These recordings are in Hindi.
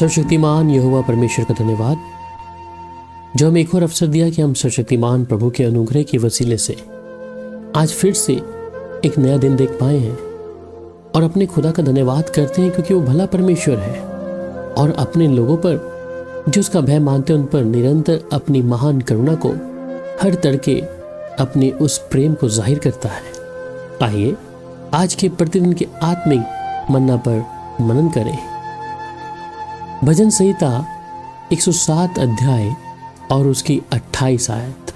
सर्वशक्तिमान यहोवा परमेश्वर का धन्यवाद जो हमें एक और अवसर दिया कि हम सर्वशक्तिमान प्रभु के अनुग्रह के वसीले से आज फिर से एक नया दिन देख पाए हैं और अपने खुदा का धन्यवाद करते हैं क्योंकि वो भला परमेश्वर है और अपने लोगों पर जो उसका भय मानते हैं उन पर निरंतर अपनी महान करुणा को हर तड़के अपने उस प्रेम को जाहिर करता है। आइए आज के प्रतिदिन के आत्मिक मन्ना पर मनन करें। भजन संहिता 107 अध्याय और उसकी 28 आयत।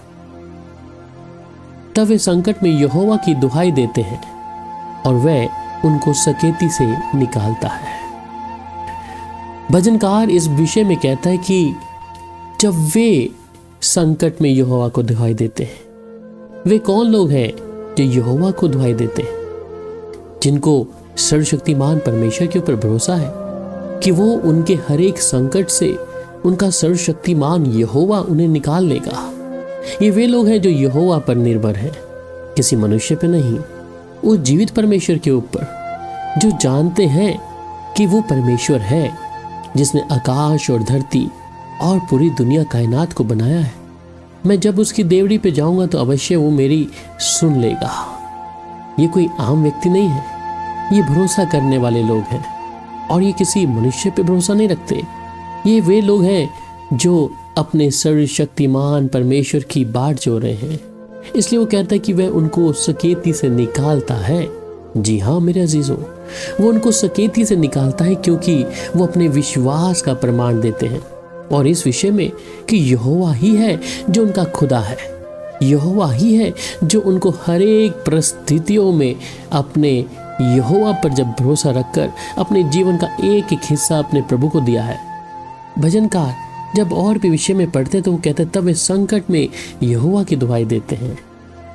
तब वे संकट में यहोवा की दुहाई देते हैं और वह उनको सकेती से निकालता है। भजनकार इस विषय में कहता है कि जब वे संकट में यहोवा को दुहाई देते हैं, वे कौन लोग हैं जो यहोवा को दुहाई देते हैं? जिनको सर्वशक्तिमान परमेश्वर के ऊपर भरोसा है कि वो उनके हर एक संकट से उनका सर्वशक्तिमान यहोवा उन्हें निकाल लेगा। ये वे लोग हैं जो यहोवा पर निर्भर हैं, किसी मनुष्य पर नहीं, उस जीवित परमेश्वर के ऊपर, जो जानते हैं कि वो परमेश्वर है जिसने आकाश और धरती और पूरी दुनिया कायनात को बनाया है। मैं जब उसकी देवड़ी पे जाऊंगा तो अवश्य वो मेरी सुन लेगा। ये कोई आम व्यक्ति नहीं है, ये भरोसा करने वाले लोग हैं और ये किसी मनुष्य पे भरोसा नहीं रखते। ये वे लोग हैं जो अपने सर्वशक्तिमान परमेश्वर की बाट जोड़ रहे हैं। इसलिए वो कहता है कि वह उनको सकेती से निकालता है। जी हाँ मेरे अजीजों, वो उनको सकेती से निकालता है क्योंकि वो अपने विश्वास का प्रमाण देते हैं और इस विषय में कि यहोवा ही है जो उनका खुदा है। यहोवा ही है जो उनको हर एक परिस्थितियों में अपने यहोवा पर जब भरोसा रखकर अपने जीवन का एक एक हिस्सा अपने प्रभु को दिया है। भजनकार जब और भी विषय में पढ़ते तो वो कहते हैं तब वे संकट में यहोवा की दुहाई देते हैं।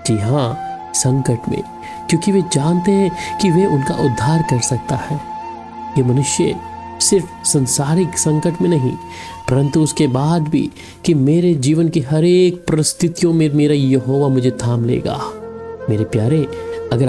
जी हाँ, संकट में, क्योंकि वे जानते हैं कि वे उनका उद्धार कर सकता है। ये मनुष्य सिर्फ संसारिक संकट में नहीं परंतु उसके बाद भी कि मेरे जीवन की हर एक परिस्थितियों में मेरा यहोवा मुझे थाम लेगा। मेरे प्यारे, अगर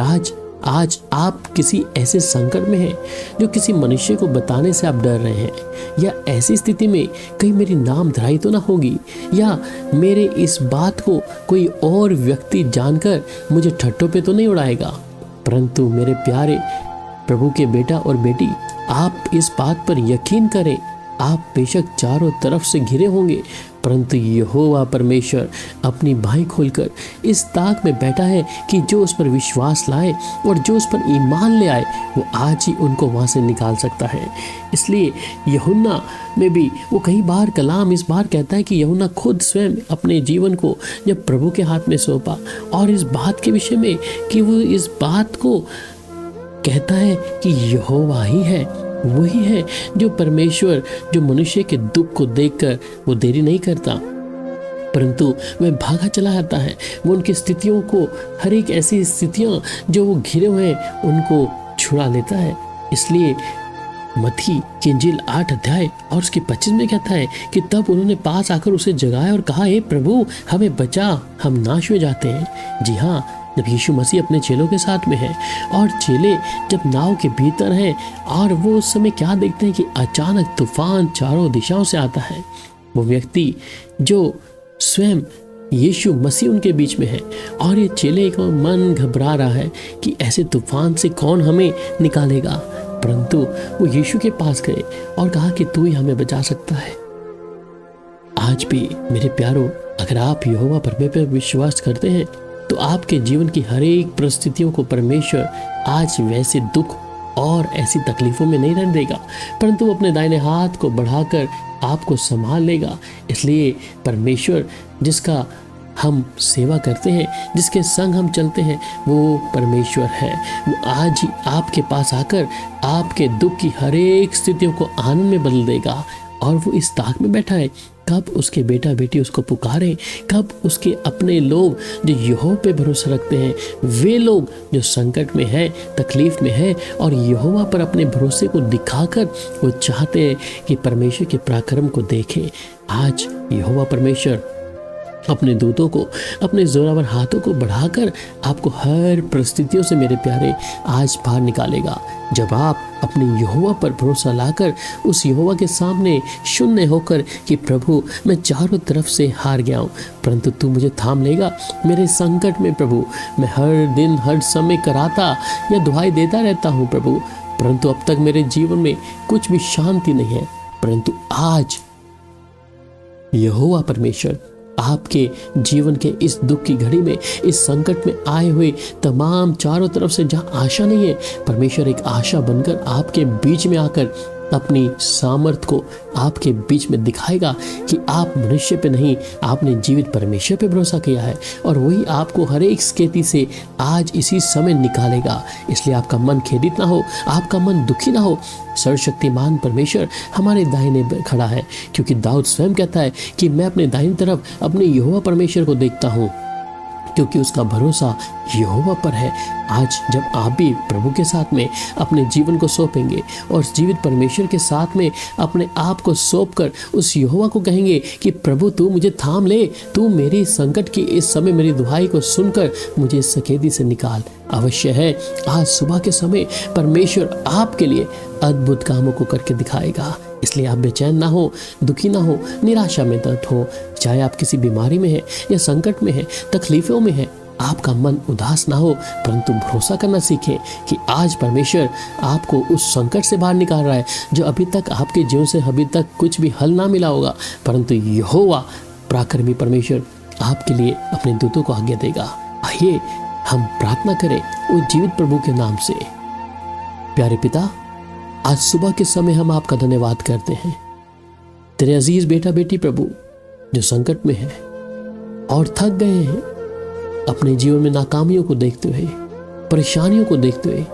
आज आप किसी ऐसे संकट में हैं जो किसी मनुष्य को बताने से आप डर रहे हैं, या ऐसी स्थिति में कहीं मेरी नाम धराई तो ना होगी, या मेरे इस बात को कोई और व्यक्ति जानकर मुझे ठट्टों पे तो नहीं उड़ाएगा, परंतु मेरे प्यारे प्रभु के बेटा और बेटी, आप इस बात पर यकीन करें, आप बेशक चारों तरफ से घिरे होंगे परंतु यहोवा परमेश्वर अपनी बाहें खोलकर इस ताक में बैठा है कि जो उस पर विश्वास लाए और जो उस पर ईमान ले आए वो आज ही उनको वहाँ से निकाल सकता है। इसलिए यूहन्ना में भी वो कई बार कलाम इस बार कहता है कि यूहन्ना खुद स्वयं अपने जीवन को जब प्रभु के हाथ में सौंपा और इस बात के विषय में कि वो इस बात को कहता है कि यहोवा ही है, वही है जो परमेश्वर जो मनुष्य के दुख को देखकर वो देरी नहीं करता परंतु वह भागा चला आता है। वो उनकी स्थितियों को, हर एक ऐसी स्थितियां जो वो घिरे हुए हैं उनको छुड़ा लेता है। इसलिए मत्ती की इंजील 8 अध्याय और उसके 25 में कहता है कि तब उन्होंने पास आकर उसे जगाया और कहा, हे प्रभु हमें बचा, हम नाश हो जाते हैं। जी हाँ, जब यीशु मसीह अपने चेलों के साथ में है और चेले जब नाव के भीतर हैं और वो उस समय क्या देखते हैं कि अचानक तूफान चारों दिशाओं से आता है। वो व्यक्ति जो स्वयं यीशु मसीह उनके बीच में है और ये चेले का मन घबरा रहा है कि ऐसे तूफान से कौन हमें निकालेगा, परंतु वो यीशु के पास गए और कहा कि तू ही हमें बचा सकता है। आज भी मेरे प्यारों, अगर आप यहोवा परमेश्वर पर विश्वास करते हैं तो आपके जीवन की हर एक परिस्थितियों को परमेश्वर आज वैसे दुख और ऐसी तकलीफों में नहीं रहने देगा परंतु वो अपने दाहिने हाथ को बढ़ाकर आपको संभाल लेगा। इसलिए परमेश्वर जिसका हम सेवा करते हैं, जिसके संग हम चलते हैं, वो परमेश्वर है। वो आज ही आपके पास आकर आपके दुख की हर एक स्थितियों को आनंद में बदल देगा और वो इस ताक में बैठा है। कब उसके बेटा बेटी उसको पुकारें, कब उसके अपने लोग जो यहोवा पे भरोसा रखते हैं, वे लोग जो संकट में हैं, तकलीफ में हैं और यहोवा पर अपने भरोसे को दिखाकर वो चाहते हैं कि परमेश्वर के पराक्रम को देखें। आज यहोवा परमेश्वर अपने दूतों को, अपने जोरावर हाथों को बढ़ाकर आपको हर परिस्थितियों से मेरे प्यारे आज बाहर निकालेगा। जब आप अपने यहोवा पर भरोसा लाकर उस यहोवा के सामने शून्य होकर कि प्रभु मैं चारों तरफ से हार गया हूँ, परंतु तू मुझे थाम लेगा मेरे संकट में। प्रभु मैं हर दिन हर समय कराता या दुहाई देता रहता हूँ प्रभु, परंतु अब तक मेरे जीवन में कुछ भी शांति नहीं है। परंतु आज यहोवा परमेश्वर आपके जीवन के इस दुख की घड़ी में, इस संकट में आए हुए तमाम चारों तरफ से जहां आशा नहीं है, परमेश्वर एक आशा बनकर आपके बीच में आकर अपनी सामर्थ को आपके बीच में दिखाएगा कि आप मनुष्य पे नहीं, आपने जीवित परमेश्वर पे भरोसा किया है और वही आपको हर एक स्थिति से आज इसी समय निकालेगा। इसलिए आपका मन खेदित ना हो, आपका मन दुखी ना हो। सर्वशक्तिमान परमेश्वर हमारे दाहिने खड़ा है, क्योंकि दाऊद स्वयं कहता है कि मैं अपने दाहिनी तरफ अपने यहोवा परमेश्वर को देखता हूँ, क्योंकि उसका भरोसा यहोवा पर है। आज जब आप भी प्रभु के साथ में अपने जीवन को सौंपेंगे और जीवित परमेश्वर के साथ में अपने आप को सौंपकर उस यहोवा को कहेंगे कि प्रभु तू मुझे थाम ले, तू मेरी संकट की इस समय मेरी दुहाई को सुनकर मुझे इस सकेदी से निकाल। अवश्य है आज सुबह के समय परमेश्वर आपके लिए अद्भुत कामों को करके दिखाएगा। इसलिए आप बेचैन ना हो, दुखी ना हो, निराशा में दर्द हो, चाहे आप किसी बीमारी में है या संकट में है, तकलीफों में है, आपका मन उदास ना हो, परंतु भरोसा करना सीखें कि आज परमेश्वर आपको उस संकट से बाहर निकाल रहा है जो अभी तक आपके जीवन से अभी तक कुछ भी हल ना मिला होगा, परंतु यहोवा पराक्रमी परमेश्वर आपके लिए अपने दूतों को आज्ञा देगा। आइए हम प्रार्थना करें उस जीवित प्रभु के नाम से। प्यारे पिता, आज सुबह के समय हम आपका धन्यवाद करते हैं। तेरे अजीज बेटा बेटी प्रभु जो संकट में है और थक गए हैं अपने जीवन में नाकामियों को देखते हुए, परेशानियों को देखते हुए,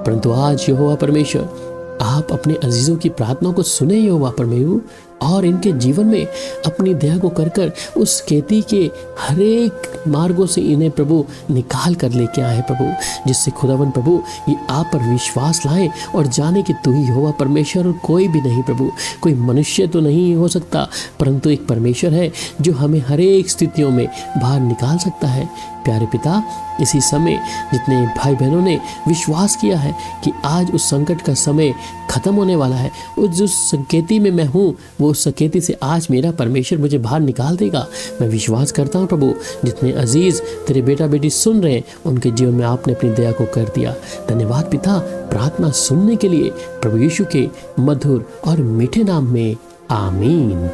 परंतु आज यहोवा परमेश्वर आप अपने अजीजों की प्रार्थनाओं को सुने यहोवा परमेश्वर, और इनके जीवन में अपनी दया को कर कर उस खेती के हर एक मार्गों से इन्हें प्रभु निकाल कर लेके आए प्रभु, जिससे खुदावन प्रभु ये आप पर विश्वास लाएं और जाने कि तू ही यहोवा परमेश्वर और कोई भी नहीं प्रभु। कोई मनुष्य तो नहीं हो सकता, परंतु एक परमेश्वर है जो हमें हर एक स्थितियों में बाहर निकाल सकता है। प्यारे पिता, इसी समय जितने भाई बहनों ने विश्वास किया है कि आज उस संकट का समय खत्म होने वाला है, उस जो संकेती में मैं हूँ वो उस संकेती से आज मेरा परमेश्वर मुझे बाहर निकाल देगा, मैं विश्वास करता हूँ प्रभु। जितने अजीज तेरे बेटा बेटी सुन रहे हैं उनके जीवन में आपने अपनी दया को कर दिया। धन्यवाद पिता, प्रार्थना सुनने के लिए प्रभु यीशु के मधुर और मीठे नाम में, आमीन।